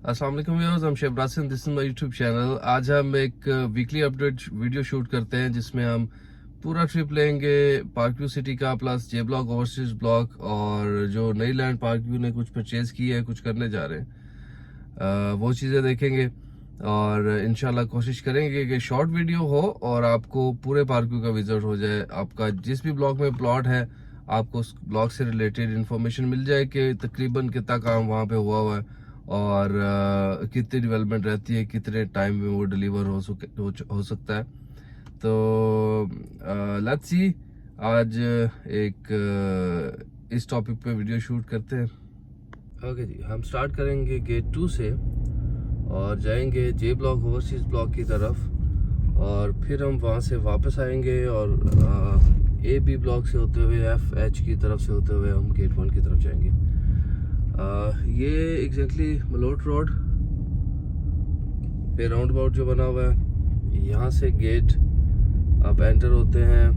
अस्सलाम वालेकुम viewers, I'm Sheikh Brasin, this is my YouTube channel. आज हम एक वीकली अपडेट वीडियो शूट करते हैं जिसमें हम पूरा ट्रिप लेंगे पार्कव्यू सिटी का, प्लस जे ब्लॉक, ओवरसीज ब्लॉक और जो नई लैंड पार्कव्यू ने कुछ परचेज की है, कुछ करने जा रहे हैं, वो चीज़ें देखेंगे और इंशाल्लाह कोशिश करेंगे कि शॉर्ट वीडियो हो और आपको पूरे पार्कव्यू का विजिट हो जाए। आपका जिस भी ब्लॉक में प्लॉट है आपको उस ब्लॉक से रिलेटेड इन्फॉर्मेशन मिल जाए कि तकरीबन कितना काम वहाँ पे हुआ है और कितनी डेवलपमेंट रहती है, कितने टाइम में वो डिलीवर हो सकता है। तो लेट्स सी, आज एक इस टॉपिक पे वीडियो शूट करते हैं। ओके जी, हम स्टार्ट करेंगे गेट 2 से और जाएंगे जे ब्लॉक, ओवरसीज ब्लॉक की तरफ और फिर हम वहाँ से वापस आएंगे और ए बी ब्लॉक से होते हुए एफ एच की तरफ से होते हुए हम गेट 1 की तरफ जाएंगे। ये एग्जैक्टली मलोट रोड पे राउंड अबाउट जो बना हुआ है, यहाँ से गेट आप एंटर होते हैं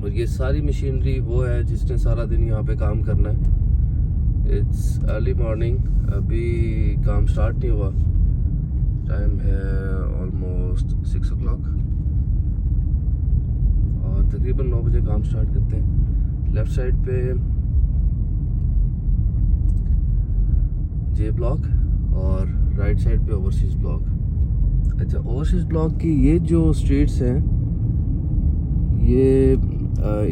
और ये सारी मशीनरी वो है जिसने सारा दिन यहाँ पे काम करना है। इट्स अर्ली मॉर्निंग, अभी काम स्टार्ट नहीं हुआ, टाइम है ऑलमोस्ट 6 o'clock और तकरीबन 9 बजे काम स्टार्ट करते हैं। लेफ्ट साइड पे जे ब्लॉक और राइट साइड पे ओवरसीज ब्लॉक। अच्छा, ओवरसीज ब्लॉक की ये जो स्ट्रीट्स हैं, ये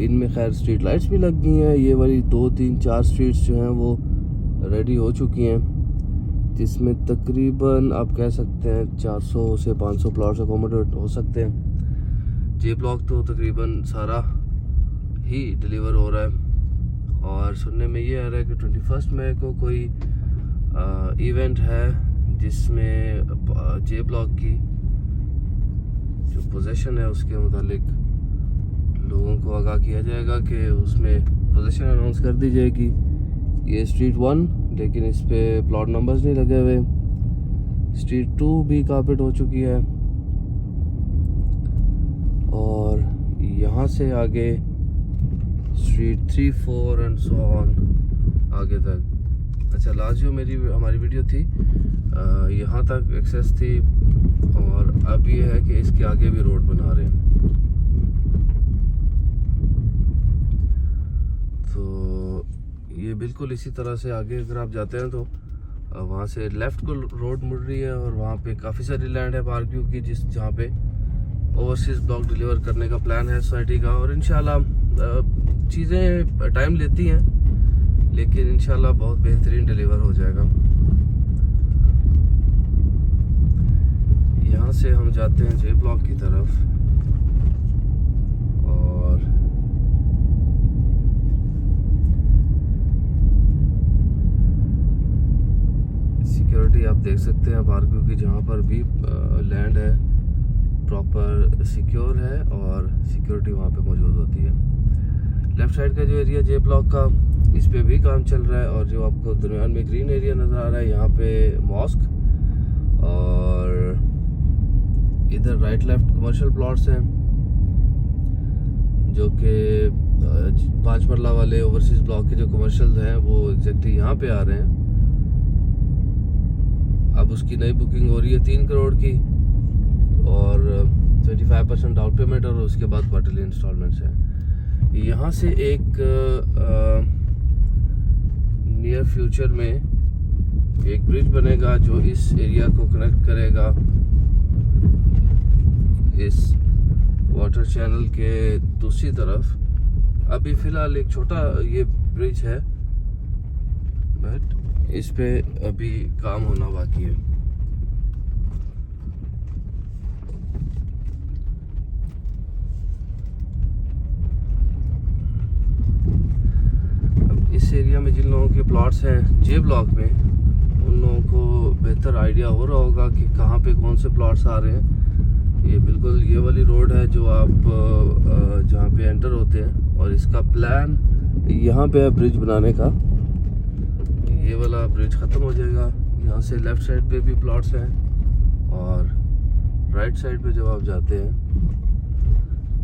इनमें खैर स्ट्रीट लाइट्स भी लग गई हैं। ये वाली 2, 3, 4 स्ट्रीट्स जो हैं वो रेडी हो चुकी हैं, जिसमें तकरीबन आप कह सकते हैं 400 से 500 प्लॉट्स अकोमोडेट हो सकते हैं। जे ब्लॉक तो तकरीबन सारा ही डिलीवर हो रहा है और सुनने में ये आ रहा है कि 21 मई को कोई इवेंट है जिसमें जे ब्लॉक की जो पोजीशन है उसके मुतालिक लोगों को आगाह किया जाएगा कि उसमें पोजीशन अनाउंस कर दी जाएगी। ये स्ट्रीट 1, लेकिन इस पे प्लॉट नंबर्स नहीं लगे हुए। स्ट्रीट 2 भी कारपेट हो चुकी है और यहाँ से आगे स्ट्रीट 3, 4 एंड सो ऑन आगे तक। अच्छा, लास्ट जो हमारी वीडियो थी यहाँ तक एक्सेस थी और अब ये है कि इसके आगे भी रोड बना रहे हैं। तो ये बिल्कुल इसी तरह से आगे अगर आप जाते हैं तो वहाँ से लेफ़्ट को रोड मुड़ रही है और वहाँ पे काफ़ी सारी लैंड है पार्कव्यू की जहाँ पे ओवरसीज ब्लॉक डिलीवर करने का प्लान है सोसाइटी का। और इंशाल्लाह चीज़ें टाइम लेती हैं लेकिन इंशाल्लाह बहुत बेहतरीन डिलीवर हो जाएगा। यहाँ से हम जाते हैं जे ब्लॉक की तरफ और सिक्योरिटी आप देख सकते हैं पार्कव्यू की, जहाँ पर भी लैंड है प्रॉपर सिक्योर है और सिक्योरिटी वहाँ पे मौजूद होती है। लेफ्ट साइड का जो एरिया जे ब्लॉक का, इस पे भी काम चल रहा है और जो आपको दरमियान में ग्रीन एरिया नज़र आ रहा है यहाँ पे मॉस्क और इधर राइट लेफ्ट कमर्शियल प्लॉट्स हैं जो कि 5 मरला वाले ओवरसीज ब्लॉक के जो कमर्शियल हैं वो एग्जैक्टली यहाँ पे आ रहे हैं। अब उसकी नई बुकिंग हो रही है 3 करोड़ की और 25% डाउन पेमेंट और उसके बाद क्वार्टरली इंस्टॉलमेंट्स हैं। यहाँ से एक नियर फ्यूचर में एक ब्रिज बनेगा जो इस एरिया को कनेक्ट करेगा इस वाटर चैनल के दूसरी तरफ। अभी फ़िलहाल एक छोटा ये ब्रिज है बट इस पे अभी काम होना बाकी है। इस एरिया में जिन लोगों के प्लॉट्स हैं जे ब्लॉक में, उन लोगों को बेहतर आइडिया हो रहा होगा कि कहाँ पे कौन से प्लॉट्स आ रहे हैं। ये बिल्कुल ये वाली रोड है जो आप जहाँ पे एंटर होते हैं और इसका प्लान यहाँ पे है ब्रिज बनाने का। ये वाला ब्रिज ख़त्म हो जाएगा, यहाँ से लेफ़्ट साइड पे भी प्लॉट्स हैं और राइट साइड पे जब आप जाते हैं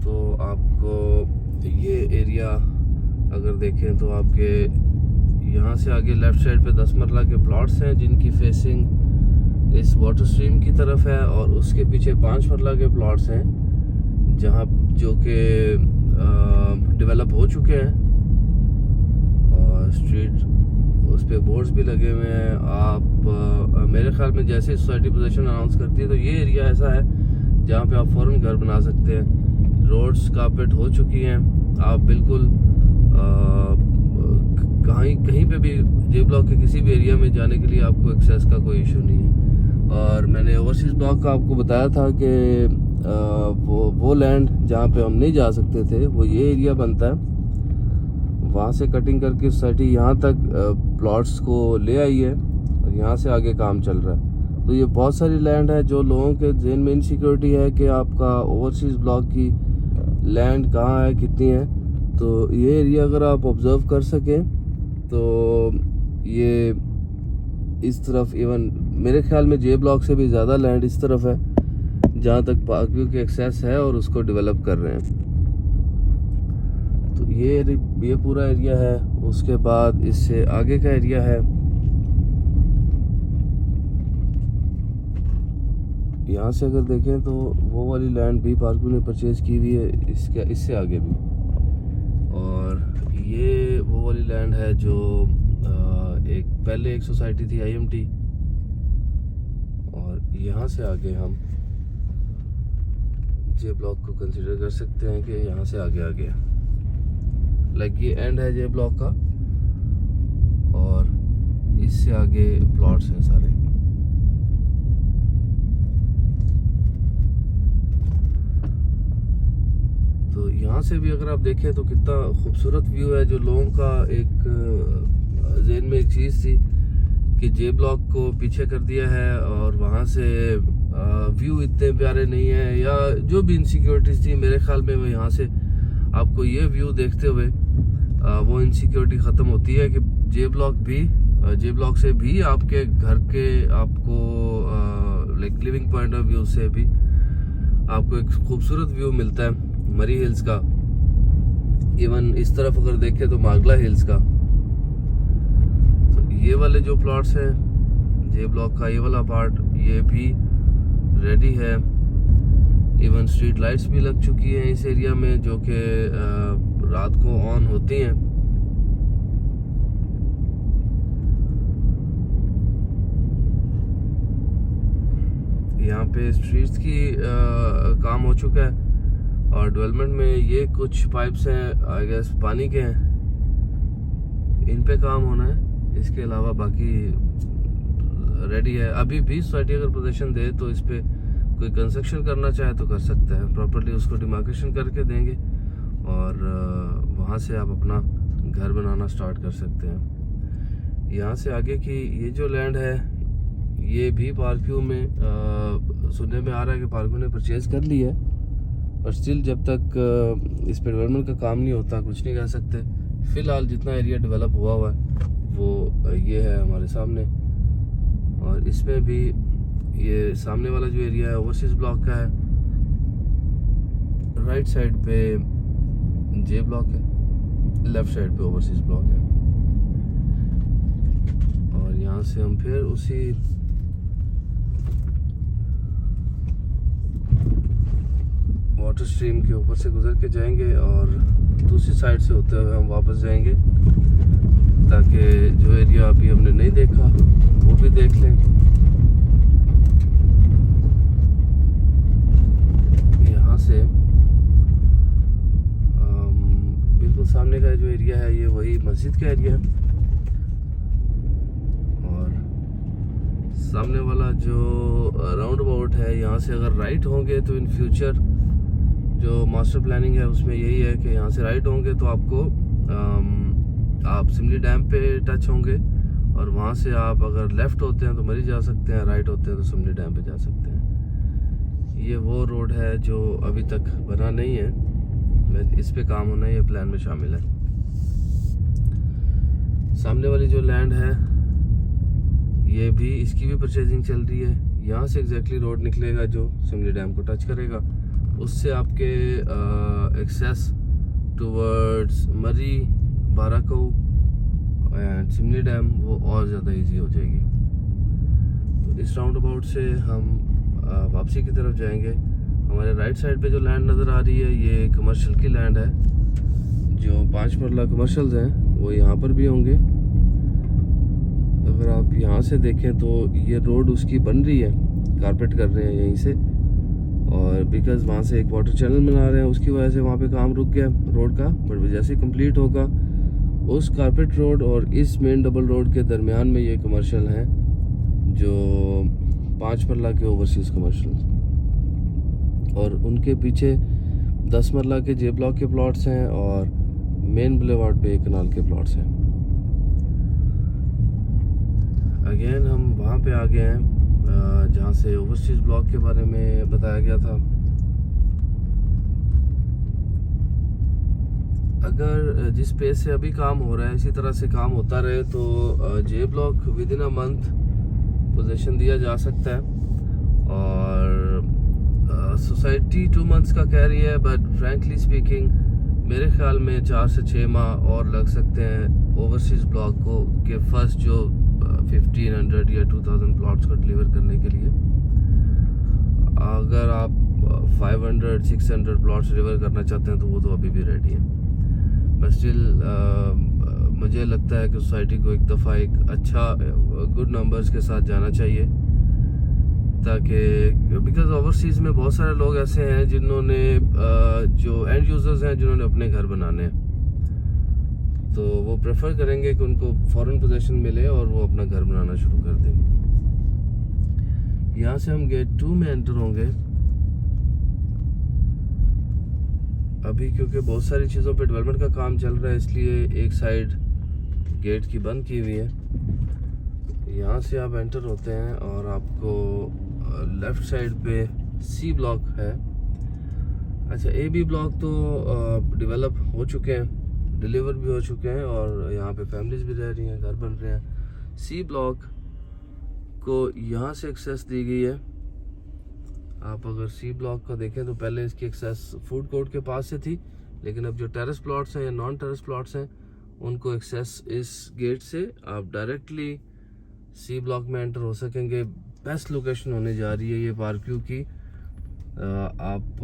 तो आपको ये एरिया अगर देखें तो आपके यहाँ से आगे लेफ़्ट साइड पे 10 मरला के प्लॉट्स हैं जिनकी फेसिंग इस वाटर स्ट्रीम की तरफ है, और उसके पीछे 5 मरला के प्लॉट्स हैं जहाँ जो कि डेवलप हो चुके हैं, और स्ट्रीट उस पर बोर्ड्स भी लगे हुए हैं। आप मेरे ख्याल में जैसे सोसाइटी पोजीशन अनाउंस करती है तो ये एरिया ऐसा है जहाँ पे आप फ़ौरन घर बना सकते हैं। रोड्स कारपेट हो चुकी हैं, आप बिल्कुल कहीं पे भी जे ब्लॉक के किसी भी एरिया में जाने के लिए आपको एक्सेस का कोई इशू नहीं है। और मैंने ओवरसीज़ ब्लॉक का आपको बताया था कि वो लैंड जहाँ पे हम नहीं जा सकते थे वो ये एरिया बनता है, वहाँ से कटिंग करके सोसाइटी यहाँ तक प्लॉट्स को ले आई है और यहाँ से आगे काम चल रहा है। तो ये बहुत सारी लैंड है जो लोगों के जेन में इनसिक्योरिटी है कि आपका ओवरसीज़ ब्लॉक की लैंड कहाँ है, कितनी है। तो ये एरिया अगर आप ऑब्ज़र्व कर सकें तो ये इस तरफ इवन मेरे ख्याल में जे ब्लॉक से भी ज़्यादा लैंड इस तरफ है जहाँ तक पार्क व्यू की एक्सेस है, और उसको डेवलप कर रहे हैं। तो ये पूरा एरिया है। उसके बाद इससे आगे का एरिया है, यहाँ से अगर देखें तो वो वाली लैंड भी पार्क व्यू ने परचेज की हुई है, इससे आगे भी। और ये वो वाली लैंड है जो पहले एक सोसाइटी थी IMT, और यहाँ से आगे हम जे ब्लॉक को कंसीडर कर सकते हैं कि यहाँ से आगे आ गया, लाइक ये एंड है जे ब्लॉक का, और इससे आगे प्लॉट्स हैं सारे। तो यहाँ से भी अगर आप देखें तो कितना खूबसूरत व्यू है। जो लोगों का एक ज़हन में एक चीज़ थी कि जे ब्लॉक को पीछे कर दिया है और वहाँ से व्यू इतने प्यारे नहीं है, या जो भी इनसिक्योरिटीज़ थी, मेरे ख्याल में वो यहाँ से आपको ये व्यू देखते हुए वो इनसिक्योरिटी ख़त्म होती है कि जे ब्लॉक से भी आपके घर के आपको like living point of view से भी आपको एक खूबसूरत व्यू मिलता है मरी हिल्स का। इवन इस तरफ अगर देखें तो मागला हिल्स का। तो ये वाले जो प्लॉट्स हैं जे ब्लॉक का, ये वाला पार्ट ये भी रेडी है। इवन स्ट्रीट लाइट्स भी लग चुकी हैं इस एरिया में जो कि रात को ऑन होती हैं। यहाँ पे स्ट्रीट्स की काम हो चुका है, और डेवलपमेंट में ये कुछ पाइप्स हैं आई गेस पानी के हैं, इन पे काम होना है। इसके अलावा बाकी रेडी है। अभी भी सोसाइटी अगर पोजीशन दे तो इस पे कोई कंस्ट्रक्शन करना चाहे तो कर सकता है, प्रॉपर्ली उसको डिमार्केशन करके देंगे और वहाँ से आप अपना घर बनाना स्टार्ट कर सकते हैं। यहाँ से आगे की ये जो लैंड है ये भी पार्क व्यू में सुनने में आ रहा है कि पार्क व्यू ने परचेज कर ली है, पर स्टिल जब तक इस पर डेवलपमेंट का काम नहीं होता कुछ नहीं कह सकते। फ़िलहाल जितना एरिया डेवलप हुआ है वो ये है हमारे सामने, और इसमें भी ये सामने वाला जो एरिया है ओवरसीज़ ब्लॉक का है, राइट साइड पे जे ब्लॉक है, लेफ्ट साइड पे ओवरसीज़ ब्लॉक है। और यहाँ से हम फिर उसी वाटर स्ट्रीम के ऊपर से गुजर के जाएंगे और दूसरी साइड से होते हुए हम वापस जाएंगे, ताकि जो एरिया अभी हमने नहीं देखा वो भी देख लें। यहाँ से बिल्कुल सामने का जो एरिया है ये वही मस्जिद का एरिया है, और सामने वाला जो राउंड अबाउट है यहाँ से अगर राइट होंगे तो इन फ्यूचर जो मास्टर प्लानिंग है उसमें यही है कि यहाँ से राइट होंगे तो आपको आप सिमली डैम पे टच होंगे, और वहाँ से आप अगर लेफ़्ट होते हैं तो मरी जा सकते हैं, राइट होते हैं तो सिमली डैम पे जा सकते हैं। ये वो रोड है जो अभी तक बना नहीं है, इस पे काम होना है, ये प्लान में शामिल है। सामने वाली जो लैंड है ये भी, इसकी भी परचेजिंग चल रही है। यहाँ से एग्जैक्टली रोड निकलेगा जो सिमली डैम को टच करेगा, उससे आपके एक्सेस टुवर्ड्स मरी, बाराको एंड सिमली डैम वो और ज़्यादा इजी हो जाएगी। तो इस राउंड अबाउट से हम वापसी की तरफ जाएंगे। हमारे राइट साइड पे जो लैंड नज़र आ रही है ये कमर्शियल की लैंड है। जो 5 मरला कमर्शियल्स हैं वो यहाँ पर भी होंगे। अगर आप यहाँ से देखें तो ये रोड उसकी बन रही है, कारपेट कर रहे हैं यहीं से, और बिकॉज़ वहाँ से एक वाटर चैनल बना रहे हैं उसकी वजह से वहाँ पे काम रुक गया रोड का। बट जैसे कंप्लीट होगा उस कारपेट रोड और इस मेन डबल रोड के दरमियान में ये कमर्शियल हैं जो 5 मरला के ओवरसीज़ कमर्शियल, और उनके पीछे 10 मरला के जे ब्लॉक के प्लॉट्स हैं और मेन बुलेवार्ड पे एक कनाल के प्लॉट्स हैं। अगेन हम वहाँ पे आ गए हैं जहाँ से ओवरसीज़ ब्लॉक के बारे में बताया गया था। अगर जिस पेस से अभी काम हो रहा है इसी तरह से काम होता रहे तो जे block with in a month position दिया जा सकता है। और सोसाइटी 2 मंथ्स का कह रही है, बट फ्रैंकली स्पीकिंग मेरे ख्याल में 4 से 6 माह और लग सकते हैं ओवरसीज़ ब्लॉक को के फर्स्ट जो 1500 या 2000 प्लॉट्स को डिलीवर करने के लिए। अगर आप 500-600 प्लॉट्स डिलीवर करना चाहते हैं तो वो तो अभी भी रेडी है। बट स्टिल मुझे लगता है कि सोसाइटी को एक दफ़ा एक अच्छा गुड नंबर्स के साथ जाना चाहिए, ताकि बिकॉज ओवरसीज़ में बहुत सारे लोग ऐसे हैं जिन्होंने जो एंड यूज़र्स हैं जिन्होंने अपने घर बनाने हैं, तो वो प्रेफर करेंगे कि उनको फॉरेन पोजीशन मिले और वो अपना घर बनाना शुरू कर दें। यहाँ से हम गेट 2 में एंटर होंगे। अभी क्योंकि बहुत सारी चीज़ों पे डेवलपमेंट का काम चल रहा है इसलिए एक साइड गेट की बंद की हुई है। यहाँ से आप एंटर होते हैं और आपको लेफ़्ट साइड पे सी ब्लॉक है। अच्छा, ए बी ब्लॉक तो डेवलप हो चुके हैं, डिलीवर भी हो चुके हैं और यहाँ पे फैमिलीज भी रह रही हैं, घर बन रहे हैं। सी ब्लॉक को यहाँ से एक्सेस दी गई है। आप अगर सी ब्लॉक को देखें तो पहले इसकी एक्सेस फूड कोर्ट के पास से थी, लेकिन अब जो टेरेस प्लॉट्स हैं या नॉन टेरेस प्लॉट्स हैं उनको एक्सेस इस गेट से आप डायरेक्टली सी ब्लॉक में एंटर हो सकेंगे। बेस्ट लोकेशन होने जा रही है ये पार्कव्यू की। आप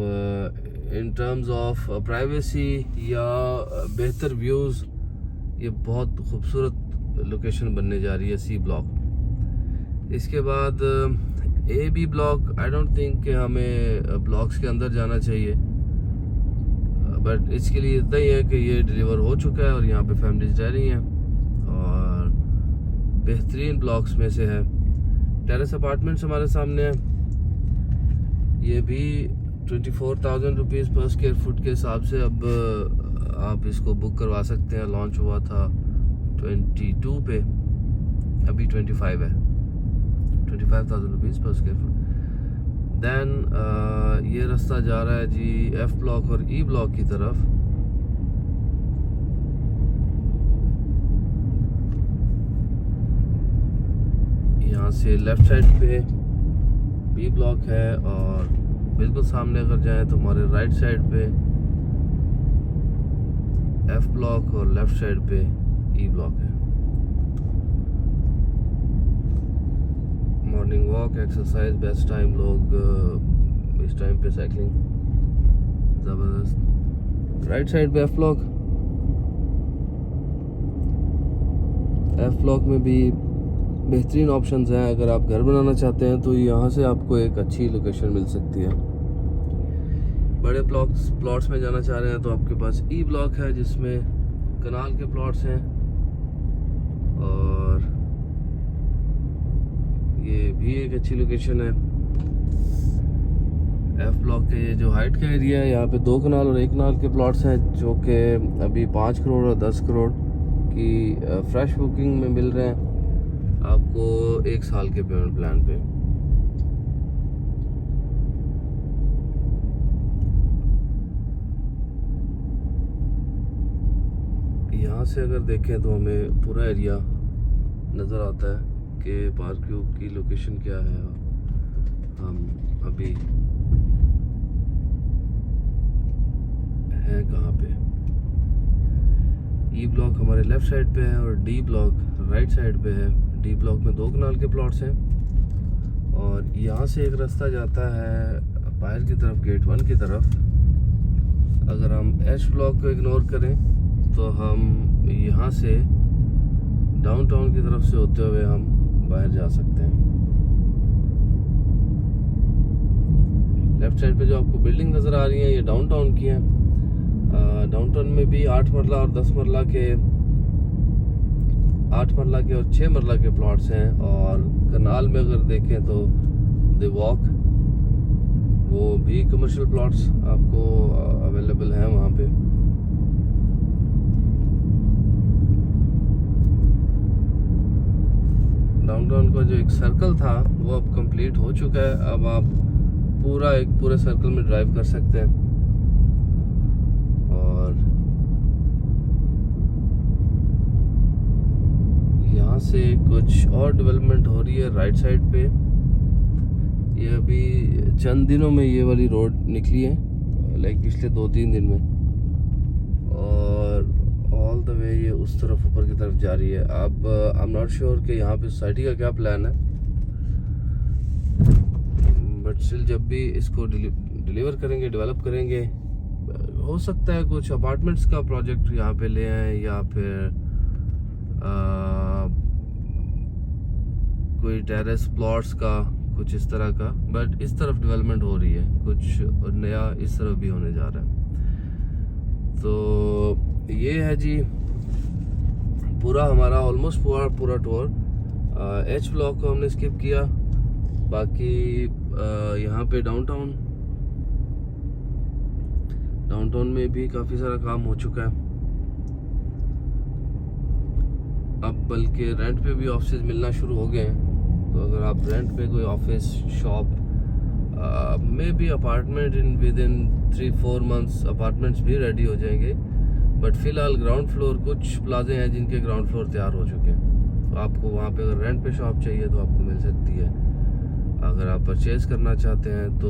इन टर्म्स ऑफ प्राइवेसी या बेहतर व्यूज़, ये बहुत खूबसूरत लोकेशन बनने जा रही है सी ब्लॉक। इसके बाद A B block, I don't think कि हमें ब्लॉक्स के अंदर जाना चाहिए, बट इसके लिए इतना ही है कि ये डिलीवर हो चुका है और यहाँ पे फैमिलीज रह रही हैं और बेहतरीन ब्लॉक्स में से है। टेरेस अपार्टमेंट्स हमारे सामने है, ये भी 24,000 रुपीज़ पर स्क्वायर फुट के हिसाब से अब आप इसको बुक करवा सकते हैं। लॉन्च हुआ था 22 पे, अभी 25 है, 25,000 रुपीज़ पर स्क्वायर फुट। दैन ये रास्ता जा रहा है जी एफ ब्लॉक और ई ब्लॉक की तरफ। यहाँ से लेफ्ट साइड पे बी ब्लॉक है और बिल्कुल सामने अगर जाएं तो हमारे राइट साइड पे एफ ब्लॉक और लेफ्ट साइड पे ई ब्लॉक है। Morning walk, exercise best time, लोग इस टाइम पे साइकिलिंग ज़बरदस्त। राइट साइड पे एफ ब्लॉक में भी बेहतरीन ऑप्शंस हैं। अगर आप घर बनाना चाहते हैं तो यहाँ से आपको एक अच्छी लोकेशन मिल सकती है। बड़े प्लॉट्स में जाना चाह रहे हैं तो आपके पास ई ब्लॉक है जिसमें कनाल के प्लॉट्स हैं और ये भी एक अच्छी लोकेशन है। एफ ब्लॉक के ये जो हाइट का एरिया है, यहाँ पे 2 कनाल और 1 कनाल के प्लॉट्स हैं जो कि अभी 5 करोड़ और 10 करोड़ की फ्रेश बुकिंग में मिल रहे हैं आपको 1 साल के पेमेंट प्लान पे। यहाँ से अगर देखें तो हमें पूरा एरिया नज़र आता है कि पार्कव्यू की लोकेशन क्या है। हम अभी हैं कहाँ पे। ई ब्लॉक हमारे लेफ़्ट साइड पे है और डी ब्लॉक राइट साइड पे है। डी ब्लॉक में 2 कनाल के प्लॉट्स हैं और यहाँ से एक रास्ता जाता है बाहर की तरफ, गेट 1 की तरफ। अगर हम एच ब्लॉक को इग्नोर करें तो हम यहाँ से डाउनटाउन की तरफ से होते हुए हम बाहर जा सकते हैं। लेफ्ट साइड पे जो आपको बिल्डिंग नज़र आ रही है ये डाउनटाउन की हैं। डाउनटाउन में भी 8 मरला और 10 मरला के 8 मरला के और 6 मरला के प्लॉट्स हैं। और कनाल में अगर देखें तो द वॉक, वो भी कमर्शियल प्लॉट्स आपको अवेलेबल हैं वहाँ पे। डाउनटाउन का जो एक सर्कल था वो अब कंप्लीट हो चुका है। अब आप पूरे सर्कल में ड्राइव कर सकते हैं। और यहाँ से कुछ और डेवलपमेंट हो रही है राइट साइड पे। ये अभी चंद दिनों में ये वाली रोड निकली है, लाइक पिछले 2-3 दिन में, और ऑल द वे ये उस तरफ ऊपर की तरफ जा रही है। अब आई एम नॉट श्योर कि यहाँ पे सोसाइटी का क्या प्लान है, बट स्टिल जब भी इसको डिलीवर करेंगे, डेवलप करेंगे, हो सकता है कुछ अपार्टमेंट्स का प्रोजेक्ट यहाँ पे ले आए या फिर कोई टेरेस प्लॉट्स का, कुछ इस तरह का। बट इस तरफ डेवलपमेंट हो रही है, कुछ नया इस तरफ भी होने जा रहा है। तो ये है जी पूरा हमारा ऑलमोस्ट पूरा टूर। एच ब्लॉक को हमने स्किप किया। बाकी यहाँ पे डाउनटाउन में भी काफ़ी सारा काम हो चुका है। अब बल्कि रेंट पे भी ऑफिस मिलना शुरू हो गए हैं। तो अगर आप रेंट पे कोई office, shop, may be apartment with in 3-4 months apartments भी रेडी हो जाएंगे। बट फिलहाल ग्राउंड फ्लोर, कुछ प्लाजे हैं जिनके ग्राउंड फ्लोर तैयार हो चुके हैं। तो आपको वहाँ पे अगर रेंट पे शॉप चाहिए तो आपको मिल सकती है। अगर आप परचेज करना चाहते हैं तो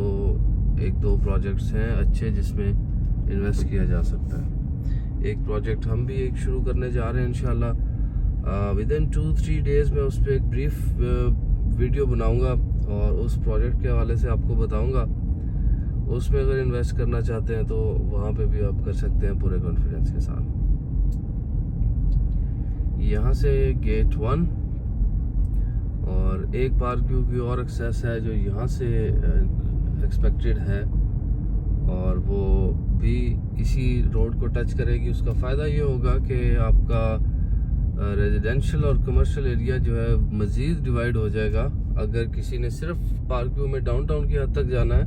1-2 प्रोजेक्ट्स हैं अच्छे जिसमें इन्वेस्ट किया जा सकता है। एक प्रोजेक्ट हम भी एक शुरू करने जा रहे हैं इंशाल्लाह। विद इन 2-3 डेज़ में उस पर एक ब्रीफ वीडियो बनाऊंगा और उस प्रोजेक्ट के हवाले से आपको बताऊंगा। उसमें अगर इन्वेस्ट करना चाहते हैं तो वहाँ पे भी आप कर सकते हैं पूरे कॉन्फिडेंस के साथ। यहाँ से गेट 1 और एक पार्क की और एक्सेस है जो यहाँ से एक्सपेक्टेड है, और वो भी इसी रोड को टच करेगी। उसका फ़ायदा ये होगा कि आपका रेजिडेंशियल और कमर्शियल एरिया जो है मज़ीद डिवाइड हो जाएगा। अगर किसी ने सिर्फ पार्क व्यू में डाउनटाउन की हद तक जाना है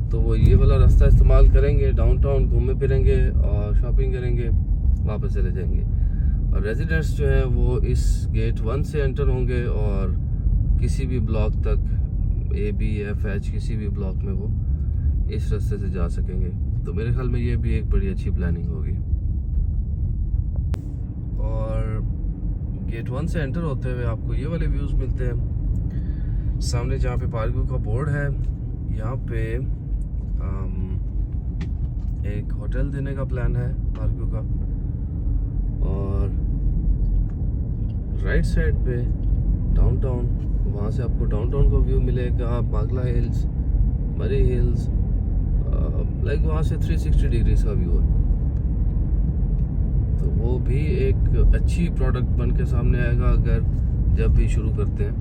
तो वो ये वाला रास्ता इस्तेमाल करेंगे, डाउनटाउन घूमे फिरेंगे और शॉपिंग करेंगे, वापस चले जाएंगे। और रेजिडेंट्स जो हैं वो इस गेट 1 से एंटर होंगे और किसी भी ब्लॉक तक, ABFH किसी भी ब्लॉक में वो इस रास्ते से जा सकेंगे। तो मेरे ख्याल में ये भी एक बड़ी अच्छी प्लानिंग होगी। और गेट 1 से एंटर होते हुए आपको ये वाले व्यूज़ मिलते हैं। सामने जहाँ पे पार्क व्यू का बोर्ड है, यहाँ पे एक होटल देने का प्लान है पार्क व्यू का। और राइट साइड पे डाउनटाउन, वहाँ से आपको डाउनटाउन का व्यू मिलेगा, बागला हिल्स, मरी हिल्स, लाइक वहाँ से 360 डिग्रीज का व्यू है। तो वो भी एक अच्छी प्रोडक्ट बन के सामने आएगा अगर जब भी शुरू करते हैं।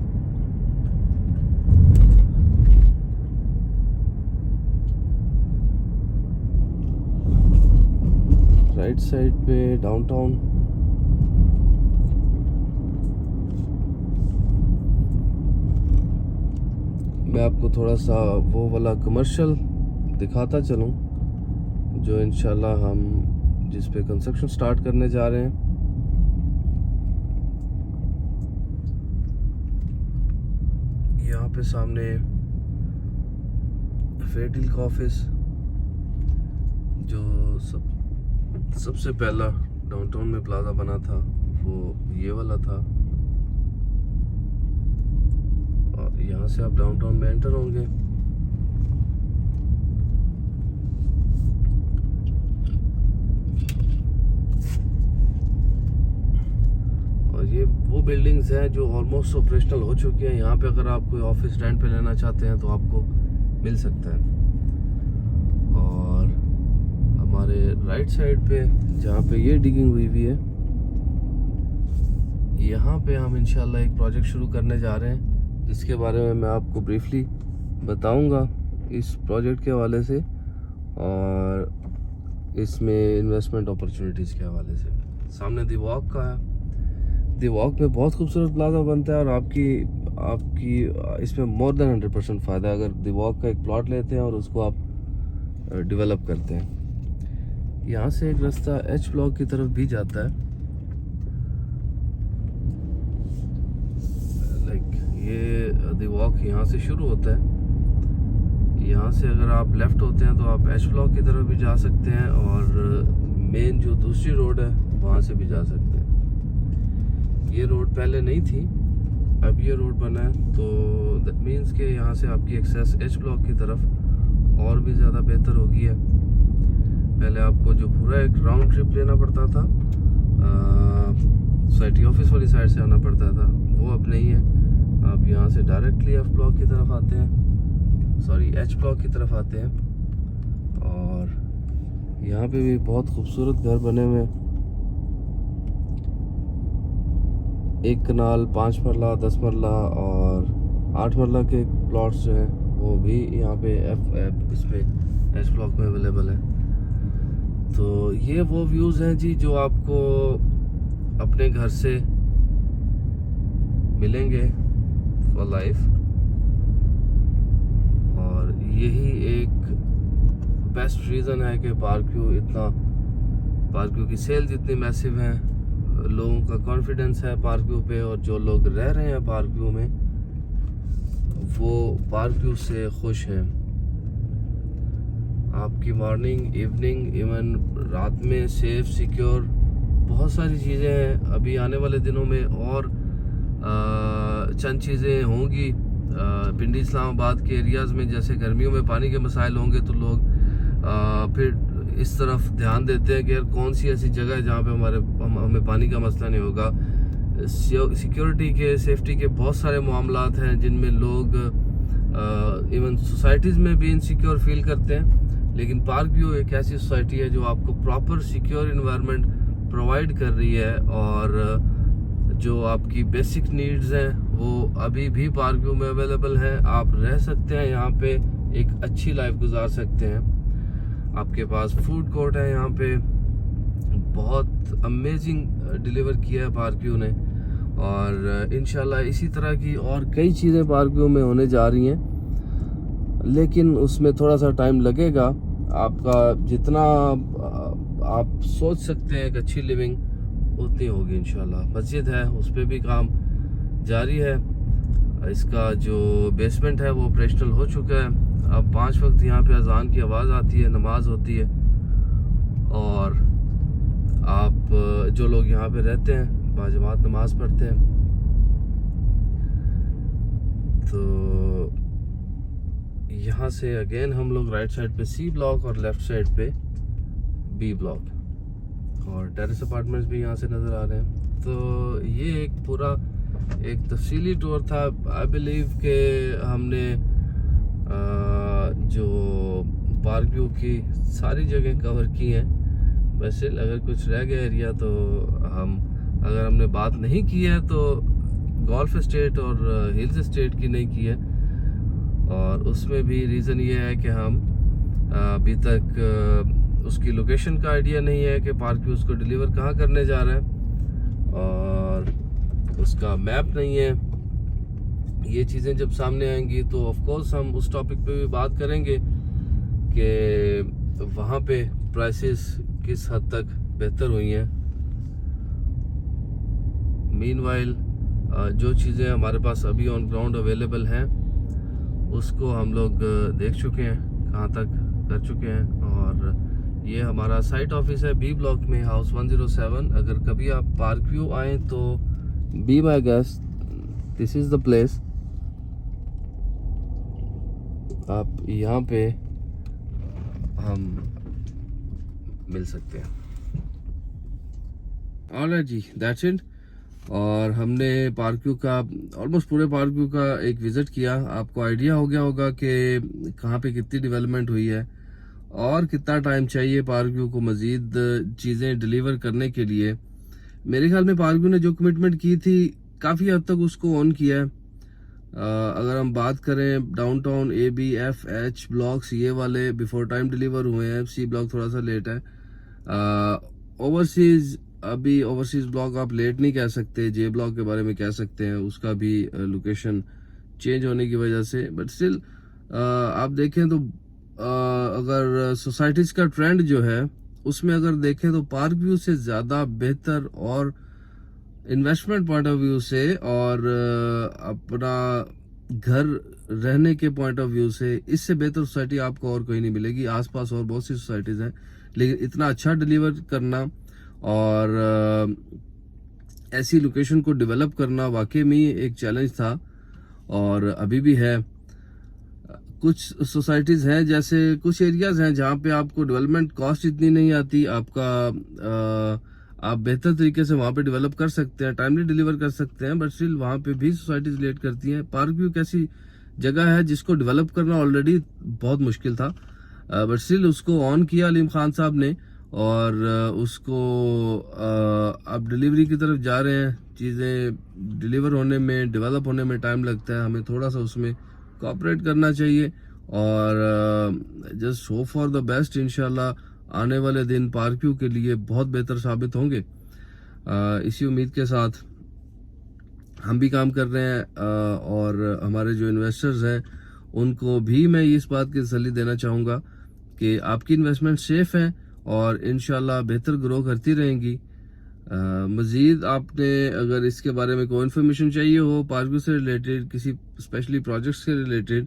राइट साइड पे डाउनटाउन, मैं आपको थोड़ा सा वो वाला कमर्शियल दिखाता चलूं जो इंशाल्लाह हम जिस पे कंस्ट्रक्शन स्टार्ट करने जा रहे हैं। यहाँ पे सामने फेयरडील का ऑफिस, जो सबसे पहला डाउनटाउन में प्लाजा बना था वो ये वाला था। और यहाँ से आप डाउनटाउन में एंटर होंगे। वो बिल्डिंग्स हैं जो ऑलमोस्ट ऑपरेशनल हो चुकी हैं। यहाँ पे अगर आप कोई ऑफिस रेंट पे लेना चाहते हैं तो आपको मिल सकता है। और हमारे राइट साइड पे जहाँ पे ये डिगिंग हुई हुई है, यहाँ पे हम इंशाल्लाह एक प्रोजेक्ट शुरू करने जा रहे हैं, जिसके बारे में मैं आपको ब्रीफली बताऊंगा इस प्रोजेक्ट के हवाले से और इसमें इन्वेस्टमेंट अपॉर्चुनिटीज़ के हवाले से। सामने दी वॉक का है, दी वॉक में बहुत खूबसूरत प्लाजा बनता है और आपकी इसमें मोर देन 100% फ़ायदा है अगर दी वॉक का एक प्लॉट लेते हैं और उसको आप डेवलप करते हैं। यहाँ से एक रास्ता एच ब्लॉक की तरफ भी जाता है। ये दी वॉक यहाँ से शुरू होता है। यहाँ से अगर आप लेफ़्ट होते हैं तो आप एच ब्लॉक की तरफ भी जा सकते हैं और मेन जो दूसरी रोड है वहाँ से भी जा सकते हैं। ये रोड पहले नहीं थी, अब ये रोड बना है, तो दैट मीन्स कि यहाँ से आपकी एक्सेस एच ब्लॉक की तरफ और भी ज़्यादा बेहतर हो गई है। पहले आपको जो पूरा एक राउंड ट्रिप लेना पड़ता था, सोसाइटी ऑफिस वाली साइड से आना पड़ता था, वो अब नहीं है। आप यहाँ से डायरेक्टली एफ ब्लॉक की तरफ आते हैं, सॉरी एच ब्लॉक की तरफ आते हैं। और यहाँ पे भी बहुत खूबसूरत घर बने हुए हैं। 1 कनाल 5 मरला 10 मरला और 8 मरला के प्लॉट्स जो हैं वो भी यहाँ पे इसमें एच ब्लॉक में अवेलेबल है। तो ये वो व्यूज़ हैं जी जो आपको अपने घर से मिलेंगे फॉर लाइफ। और यही एक बेस्ट रीज़न है कि पार्क व्यू की सेल्स इतनी मैसिव हैं, लोगों का कॉन्फिडेंस है पार्क व्यू पे, और जो लोग रह रहे हैं पार्क व्यू में वो पार्क व्यू से खुश हैं। आपकी मॉर्निंग, इवनिंग, इवन रात में सेफ, सिक्योर बहुत सारी चीज़ें हैं। अभी आने वाले दिनों में और चंद चीज़ें होंगी पिंडी इस्लामाबाद के एरियाज़ में। जैसे गर्मियों में पानी के मसाइल होंगे तो लोग फिर इस तरफ ध्यान देते हैं कि यार कौन सी ऐसी जगह है जहाँ पे हमें पानी का मसला नहीं होगा। सिक्योरिटी के, सेफ्टी के बहुत सारे मामलात हैं जिनमें लोग इवन सोसाइटीज़ में भी इनसिक्योर फील करते हैं। लेकिन पार्क व्यू एक ऐसी सोसाइटी है जो आपको प्रॉपर सिक्योर इन्वायरमेंट प्रोवाइड कर रही है, और जो आपकी बेसिक नीड्स हैं वो अभी भी पार्क व्यू में अवेलेबल हैं। आप रह सकते हैं यहाँ पे, एक अच्छी लाइफ गुजार सकते हैं। आपके पास फूड कोर्ट है यहाँ पे, बहुत अमेजिंग डिलीवर किया है पार्क व्यू ने, और इंशाल्लाह इसी तरह की और कई चीज़ें पार्क व्यू में होने जा रही हैं। लेकिन उसमें थोड़ा सा टाइम लगेगा। आपका जितना आप सोच सकते हैं एक अच्छी लिविंग उतनी होगी इंशाल्लाह। मस्जिद है, उस पर भी काम जारी है। इसका जो बेसमेंट है वो ऑपरेशनल हो चुका है। अब 5 वक्त यहाँ पे अजान की आवाज़ आती है, नमाज होती है, और आप जो लोग यहाँ पे रहते हैं बाजमात नमाज पढ़ते हैं। तो यहाँ से अगेन हम लोग राइट साइड पे सी ब्लॉक और लेफ्ट साइड पे बी ब्लॉक, और टेरेस अपार्टमेंट्स भी यहाँ से नज़र आ रहे हैं। तो ये एक पूरा एक तफसीली टूर था। आई बिलीव के हमने जो पार्क व्यू की सारी जगह कवर की हैं। वैसे अगर कुछ रह गया एरिया तो अगर हमने बात नहीं की है तो गोल्फ एस्टेट और हिल्स एस्टेट की नहीं की है, और उसमें भी रीज़न ये है कि हम अभी तक उसकी लोकेशन का आइडिया नहीं है कि पार्क व्यू उसको डिलीवर कहाँ करने जा रहा है, और उसका मैप नहीं है। ये चीज़ें जब सामने आएंगी तो ऑफ कोर्स हम उस टॉपिक पे भी बात करेंगे कि वहाँ पे प्राइसेस किस हद तक बेहतर हुई हैं। मीनवाइल जो चीज़ें हमारे पास अभी ऑन ग्राउंड अवेलेबल हैं उसको हम लोग देख चुके हैं, कहाँ तक कर चुके हैं। और ये हमारा साइट ऑफिस है बी ब्लॉक में, हाउस 107। अगर कभी आप पार्क व्यू आएँ तो be my guest, this is the place. आप यहाँ पे हम मिल सकते हैं। Alright ji, that's it. और हमने पार्क व्यू का ऑलमोस्ट पूरे पार्क व्यू का एक विजिट किया। आपको आइडिया हो गया होगा कि कहाँ पे कितनी डेवलपमेंट हुई है और कितना टाइम चाहिए पार्क व्यू को मजीद चीज़ें डिलीवर करने के लिए। मेरे ख्याल में पार्क व्यू ने जो कमिटमेंट की थी काफ़ी हद तक उसको ऑन किया है। अगर हम बात करें downtown A B F H blocks, ये वाले बिफोर टाइम डिलीवर हुए हैं। सी ब्लॉक थोड़ा सा लेट है। ओवरसीज अभी ओवरसीज ब्लॉक आप लेट नहीं कह सकते, जे ब्लॉक के बारे में कह सकते हैं, उसका भी लोकेशन चेंज होने की वजह से। बट स्टिल आप देखें तो अगर सोसाइटीज का ट्रेंड जो है उसमें अगर देखें तो पार्क व्यू से ज़्यादा बेहतर और इन्वेस्टमेंट पॉइंट ऑफ व्यू से और अपना घर रहने के पॉइंट ऑफ व्यू से इससे बेहतर सोसाइटी आपको और कोई नहीं मिलेगी। आसपास और बहुत सी सोसाइटीज हैं, लेकिन इतना अच्छा डिलीवर करना और ऐसी लोकेशन को डेवलप करना वाकई में एक चैलेंज था और अभी भी है। कुछ सोसाइटीज़ हैं, जैसे कुछ एरियाज हैं जहाँ पे आपको डेवलपमेंट कॉस्ट इतनी नहीं आती, आप बेहतर तरीके से वहाँ पे डेवलप कर सकते हैं, टाइमली डिलीवर कर सकते हैं, बट स्टिल वहाँ पे भी सोसाइटीज लेट करती हैं। पार्क व्यू एक ऐसी जगह है जिसको डेवलप करना ऑलरेडी बहुत मुश्किल था, बट स्टिल उसको ऑन किया अलीम खान साहब ने और उसको अब डिलीवरी की तरफ जा रहे हैं। चीज़ें डिलीवर होने में, डेवलप होने में टाइम लगता है, हमें थोड़ा सा उसमें कोऑपरेट करना चाहिए और just hope for the best. इंशाल्लाह आने वाले दिन पार्क व्यू के लिए बहुत बेहतर साबित होंगे। इसी उम्मीद के साथ हम भी काम कर रहे हैं और हमारे जो इन्वेस्टर्स हैं उनको भी मैं इस बात की तसल्ली देना चाहूँगा कि आपकी इन्वेस्टमेंट सेफ है और इंशाल्लाह बेहतर ग्रो करती रहेंगी। मज़ीद आपने अगर इसके बारे में कोई इन्फॉर्मेशन चाहिए हो पार्क व्यू से रिलेटेड, किसी स्पेशली प्रोजेक्ट्स के रिलेटेड,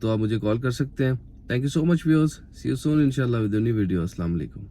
तो आप मुझे कॉल कर सकते हैं। Thank you so much viewers, see you soon इंशाल्लाह विद अ न्यू वीडियो। अस्सलाम वालेकुम।